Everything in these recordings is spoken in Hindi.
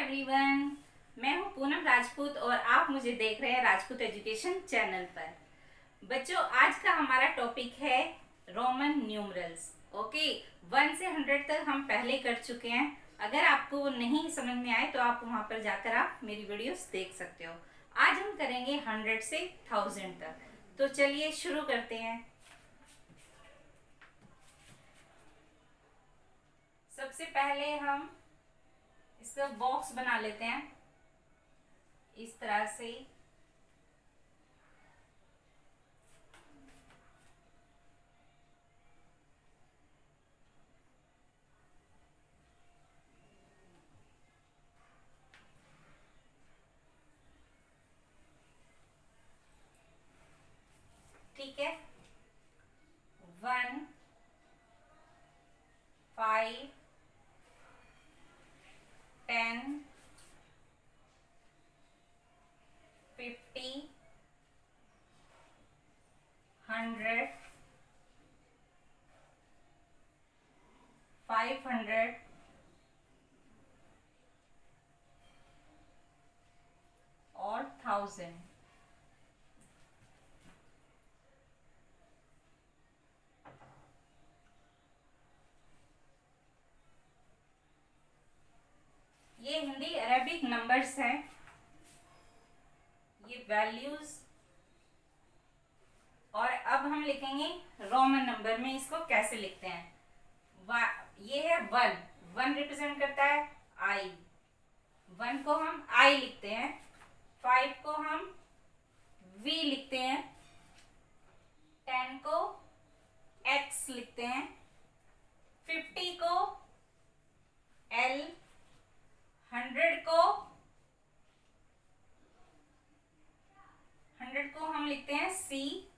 एवरीवन, मैं हूं पूनम राजपूत और आप मुझे देख रहे हैं राजपूत एजुकेशन चैनल पर। बच्चों, आज का हमारा टॉपिक है रोमन न्यूमरल्स। ओके, 1 से 100 तक हम पहले कर चुके हैं। अगर आपको वो नहीं समझ में आए तो आप वहां पर जाकर आप मेरी वीडियोस देख सकते हो। आज हम करेंगे 100 से 1000 तक। तो चलिए शुरू करते हैं। सबसे पहले हम इसका बॉक्स बना लेते हैं इस तरह से। ठीक है, 1, 5, 10, 50, 100, 500, और 1000। ये हिंदी अरेबिक नंबर्स हैं, ये वैल्यूज। और अब हम लिखेंगे रोमन नंबर में इसको कैसे लिखते हैं। ये है 1, 1 रिप्रेजेंट करता है आई। 1 को हम आई लिखते हैं, 5 को हम वी लिखते हैं, 10 को एक्स लिखते हैं, 50 को एल, 100 को हम लिखते हैं सी,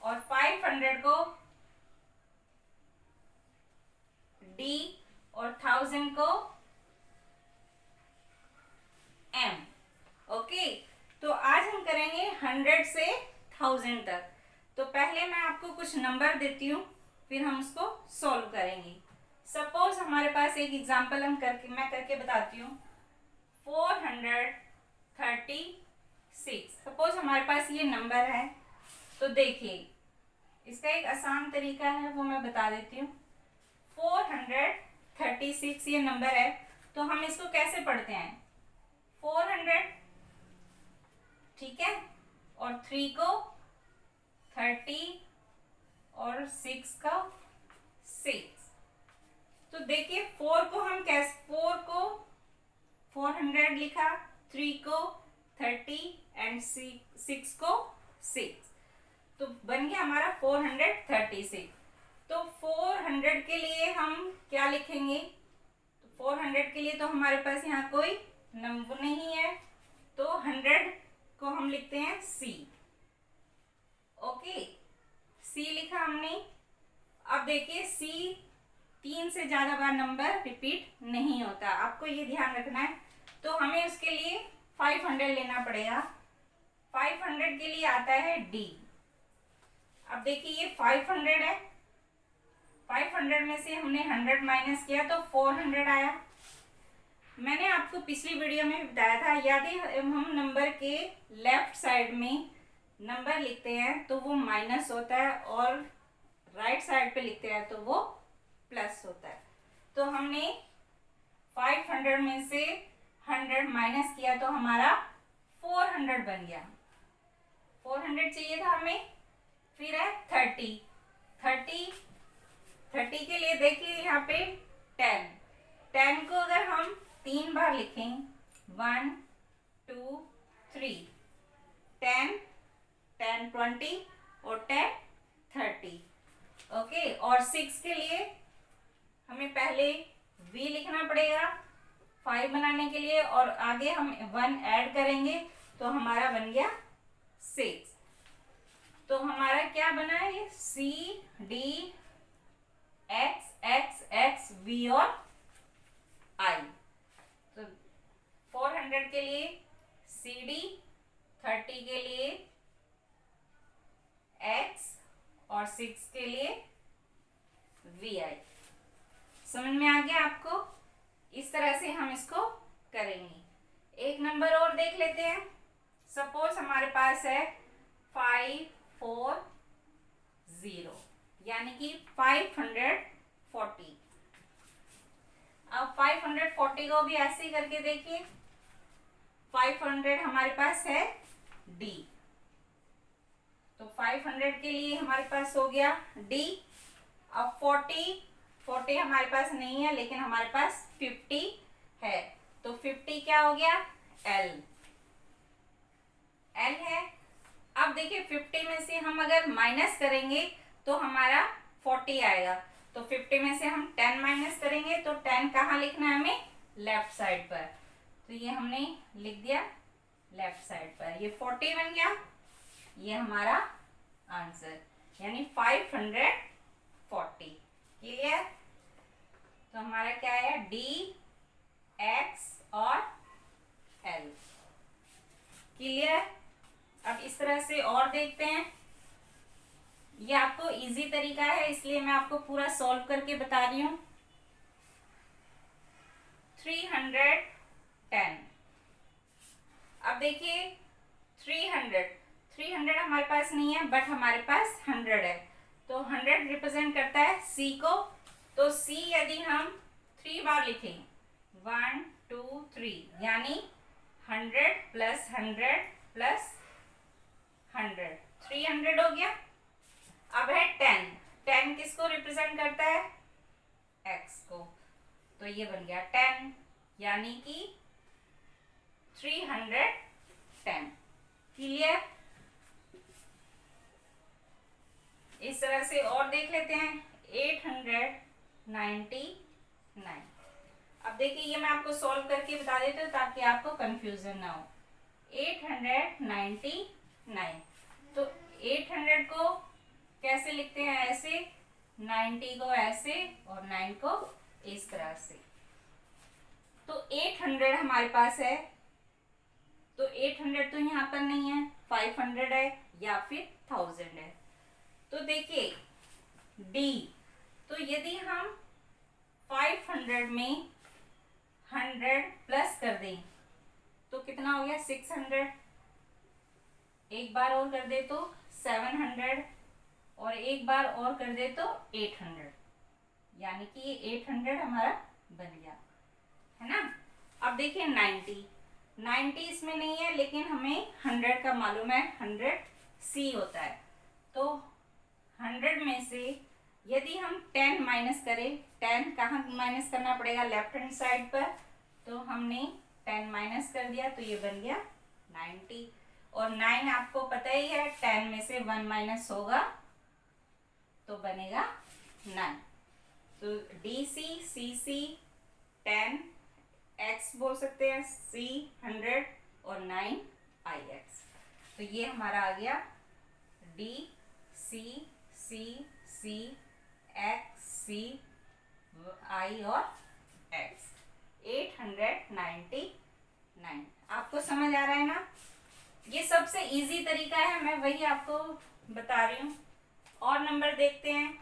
और 500 को डी, और 1000 को एम। ओके, तो आज हम करेंगे 100 से 1000 तक। तो पहले मैं आपको कुछ नंबर देती हूँ, फिर हम उसको सॉल्व करेंगे। सपोज हमारे पास एक एग्जांपल मैं करके बताती हूँ। 436। सपोज हमारे पास ये नंबर है, तो देखिए इसका एक आसान तरीका है, वो मैं बता देती हूँ। 436 ये नंबर है, तो हम इसको कैसे पढ़ते हैं? 400, ठीक है, और 3 को 30, और 6 का 6। तो देखिए 4 को हम कैसे, 4 को 400 लिखा, 3 को 30 एंड 6 को 6, तो बन गया हमारा 436। तो 400 के लिए हम क्या लिखेंगे? तो 400 के लिए तो हमारे पास यहाँ कोई नंबर नहीं है, तो 100 को हम लिखते हैं सी। ओके, सी लिखा हमने। अब देखिए सी 3 से ज्यादा बार नंबर रिपीट नहीं होता, आपको ये ध्यान रखना है। तो हमें उसके लिए 500 लेना पड़ेगा। 500 के लिए आता है डी। अब देखिए ये 500 है, 500 में से हमने 100 माइनस किया तो 400 आया। मैंने आपको पिछली वीडियो में बताया था, यदि हम नंबर के लेफ्ट साइड में नंबर लिखते हैं तो वो माइनस होता है, और राइट साइड पे लिखते हैं तो वो प्लस होता है। तो हमने 500 में से 100 माइनस किया तो हमारा 400 बन गया। 400 चाहिए था हमें। फिर है 30 के लिए देखिए यहाँ पे 10 को अगर हम 3 बार लिखें, 1 2 3, 10 20 और 10 30। ओके, और 6 के लिए हमें पहले v लिखना पड़ेगा 5 बनाने के लिए, और आगे हम 1 ऐड करेंगे तो हमारा बन गया 6। तो हमारा क्या बना है? ये C D X X X V और आई। तो 400 के लिए सी डी, 30 के लिए एक्स, और 6 के लिए वी आई। समझ में आ गया आपको? इस तरह से हम और देख लेते हैं। सपोज हमारे पास है 540 यानी कि 540। अब 540 को भी ऐसे ही करके देखिए। 500 हमारे पास है डी, तो 500 के लिए हमारे पास हो गया डी। अब 40 हमारे पास नहीं है, लेकिन हमारे पास 50 है, तो 50 क्या हो गया? एल है। अब देखिए 50 में से हम अगर माइनस करेंगे तो हमारा 40 आएगा, तो 50 में से हम 10 माइनस करेंगे तो 10 कहाँ लिखना है हमें? लेफ्ट साइड पर। तो ये हमने लिख दिया लेफ्ट साइड पर, ये 40 बन गया। ये हमारा आंसर यानी 540। क्लियर? तो हमारा क्या है? डी, एक्स और एल। क्लियर? अब इस तरह से और देखते हैं। ये आपको इजी तरीका है, इसलिए मैं आपको पूरा सॉल्व करके बता रही हूं। 310। अब देखिए 300 हमारे पास नहीं है, बट हमारे पास 100 है, तो 100 रिप्रेजेंट करता है सी को। तो सी यदि हम 3 बार लिखें, 1 2 3, यानी 100 प्लस 100 प्लस 100, 300 हो गया। अब है 10 किसको रिप्रेजेंट करता है? एक्स को, तो ये बन गया 10 यानी कि 310। क्लियर? इस तरह से और देख लेते हैं। 899। अब देखिए ये मैं आपको सॉल्व करके बता देती हूँ ताकि आपको कंफ्यूजन ना हो। 899, तो 800 को कैसे लिखते हैं? ऐसे, 90 को ऐसे और 9 को इस तरह से। तो 800 हमारे पास है, तो 800 तो यहाँ पर नहीं है, 500 है या फिर 1000 है। तो देखिए डी, तो यदि हम 500 में 100 प्लस कर दें तो कितना हो गया? 600। एक बार और कर दे तो 700, और एक बार और कर दे तो 800, यानी कि ये 800 हमारा बन गया, है ना। अब देखिए 90 इसमें नहीं है, लेकिन हमें 100 का मालूम है, 100 सी होता है। तो 100 में से यदि हम 10 माइनस करें, 10 कहाँ माइनस करना पड़ेगा? लेफ्ट हैंड साइड पर, तो हमने 10 माइनस कर दिया, तो ये बन गया 90। और 9 आपको पता ही है, 10 में से 1 माइनस होगा तो बनेगा 9। तो डी सी 10, एक्स बोल सकते हैं, सी 100 और 9 आई एक्स। तो ये हमारा आ गया डी सी एक्स सी आई और एक्स, 899। आपको समझ आ रहा है ना? ये सबसे इजी तरीका है, मैं वही आपको बता रही हूँ। और नंबर देखते हैं।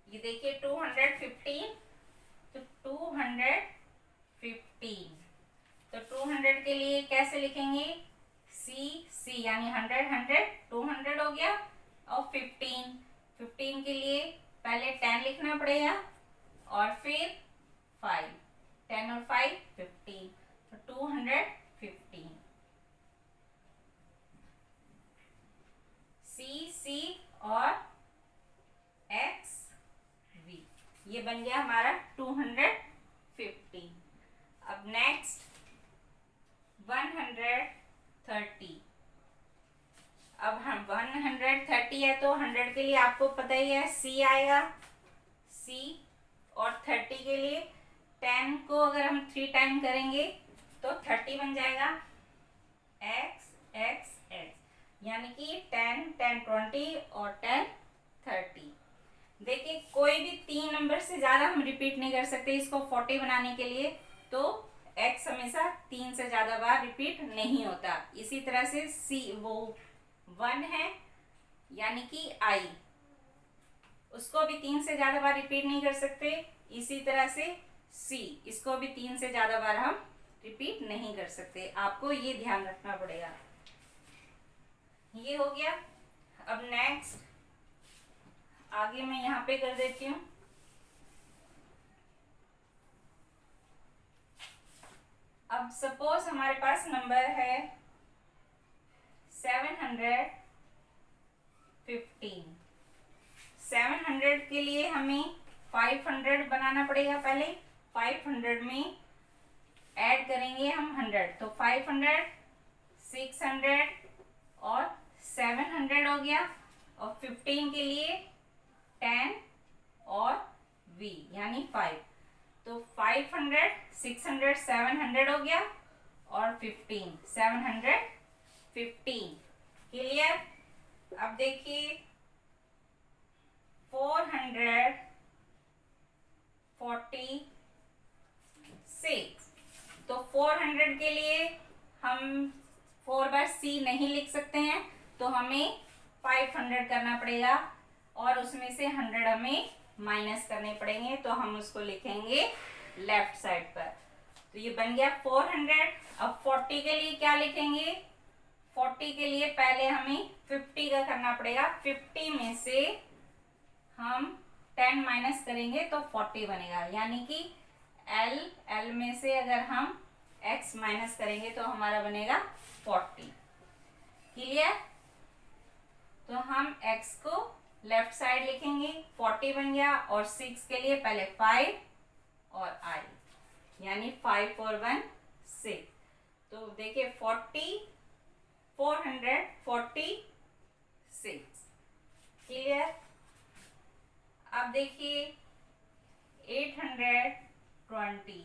ये देखिए 215, तो 215, तो 200 के लिए कैसे लिखेंगे? सी यानी 100 200 हो गया। और 15 के लिए पहले 10 लिखना पड़ेगा और फिर 5, 10 और 5 15, तो 215। सी और एक्स वी, ये बन गया हमारा 215। अब नेक्स्ट 130। अब हम 130 है, तो 100 के लिए आपको पता ही है सी आएगा, सी। और 30 के लिए 10 को अगर हम 3 टाइम करेंगे तो 30 बन जाएगा, एक्स एक्स एक्स, यानी कि 10 10 20 और 10 30। देखिए कोई भी 3 नंबर से ज्यादा हम रिपीट नहीं कर सकते इसको 40 बनाने के लिए, तो x हमेशा 3 से ज्यादा बार रिपीट नहीं होता। इसी तरह से सी वो 1 है, यानी कि i, उसको भी 3 से ज्यादा बार रिपीट नहीं कर सकते। इसी तरह से सी, इसको भी 3 से ज्यादा बार हम रिपीट नहीं कर सकते, आपको ये ध्यान रखना पड़ेगा। ये हो गया। अब नेक्स्ट आगे मैं यहाँ पे कर देती हूँ। अब सपोज हमारे पास नंबर है 715। 700 के लिए हमें 500 बनाना पड़ेगा। पहले 500 में ऐड करेंगे हम 100, तो 500, 600 और 700 हो गया। और 15 के लिए 10 और V यानी 5, तो 500, 600, 700 हो गया और 15, 715। क्लियर। अब देखिए 446, तो 400 के लिए हम 4 बार C नहीं लिख सकते हैं, तो हमें 500 करना पड़ेगा और उसमें से 100 हमें माइनस करने पड़ेंगे, तो हम उसको लिखेंगे लेफ्ट साइड पर। तो ये बन गया 400। अब 40 के लिए क्या लिखेंगे? 40 के लिए पहले हमें 50 का करना पड़ेगा। 50 में से हम 10 माइनस करेंगे तो 40 बनेगा, यानी कि L में से अगर हम x माइनस करेंगे तो हमारा बनेगा 40। क्लियर। तो हम x को लेफ्ट साइड लिखेंगे, 40 बन गया। और 6 के लिए पहले 5 और I, यानी 5 4 1 6। तो देखिए 40, 446। क्लियर। अब देखिए 820।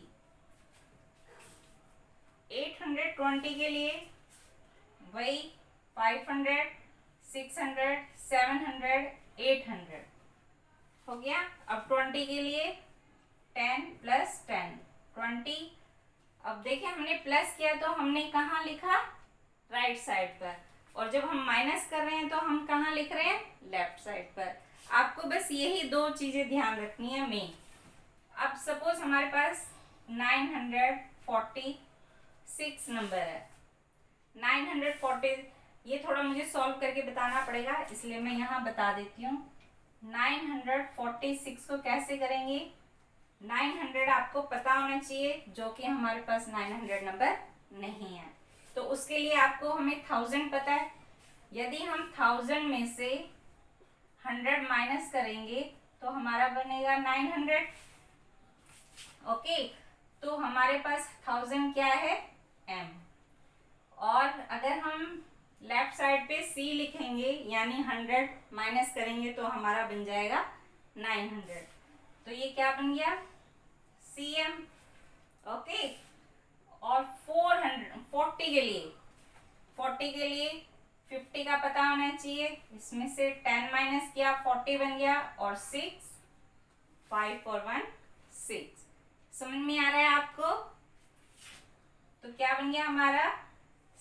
820 के लिए वही 500, 600, 700, 800 हो गया। अब 20 के लिए 10 + 10 20। अब देखिए हमने प्लस किया तो हमने कहाँ लिखा? राइट साइड पर, और जब हम माइनस कर रहे हैं तो हम कहाँ लिख रहे हैं? लेफ्ट साइड पर। आपको बस यही 2 चीजें ध्यान रखनी है मेन। अब सपोज हमारे पास 946 नंबर है। 940, ये थोड़ा मुझे सॉल्व करके बताना पड़ेगा, इसलिए मैं यहाँ बता देती हूँ। 946 को कैसे करेंगे? 900 आपको पता होना चाहिए, जो कि हमारे पास 900 नंबर नहीं है। तो उसके लिए आपको हमें 1000 पता है। यदि हम 1000 में से 100 माइनस करेंगे तो हमारा बनेगा 900। ओके, तो हमारे पास 1000 क्या है? m। और अगर हम लेफ्ट साइड पे C लिखेंगे, यानी 100 माइनस करेंगे तो हमारा बन जाएगा 900। तो ये क्या बन गया? cm। ओके। और 40 के लिए 50 का पता होना चाहिए। इसमें से 10 माइनस किया, 40 बन गया। और 6, 5 और 1 6। समझ में आ रहा है आपको? तो क्या बन गया हमारा?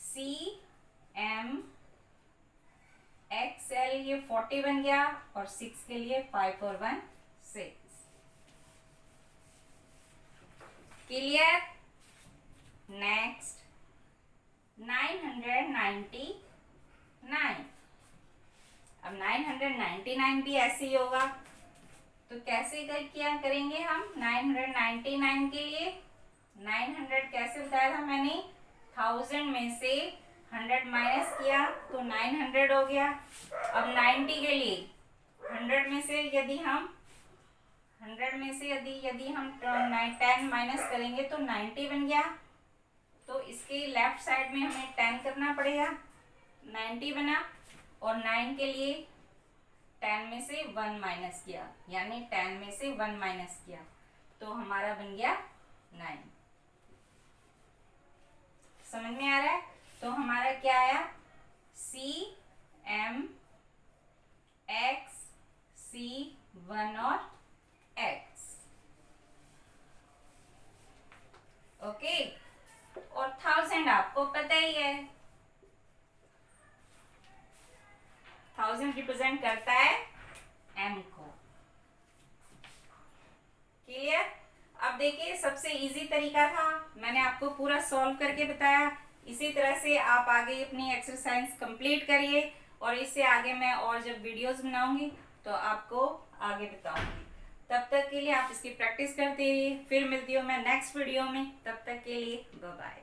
cm xl, ये 40 बन गया। और 6 के लिए 5 और 1 6। क्लियर। नेक्स्ट 999। अब 999 भी ऐसे ही होगा, तो कैसे क्या करेंगे हम? 999 के लिए 900 कैसे बताया था मैंने? 1000 में से 100 माइनस किया तो 900 हो गया। अब 90 के लिए 100 में से यदि हम 10 माइनस करेंगे तो 90 बन गया। तो इसके लेफ्ट साइड में हमें 10 करना पड़ेगा। 90 बना। और 9 के लिए 10 में से 1 माइनस किया, यानी 10 में से 1 माइनस किया, तो हमारा बन गया 9। समझ में आ रहा है? तो हमारा क्या आया? cm x c1 और x। ओके। और 1000 आपको पता ही है, 1000 रिप्रेजेंट करता है m को। क्लियर। अब देखिए सबसे इजी तरीका था, मैंने आपको पूरा सॉल्व करके बताया। इसी तरह से आप आगे अपनी एक्सरसाइज कंप्लीट करिए और इससे आगे मैं और जब वीडियोस बनाऊंगी तो आपको आगे बताऊंगी। तब तक के लिए आप इसकी प्रैक्टिस करते रहिए। फिर मिलती हूँ मैं नेक्स्ट वीडियो में, तब तक के लिए बाय बाय।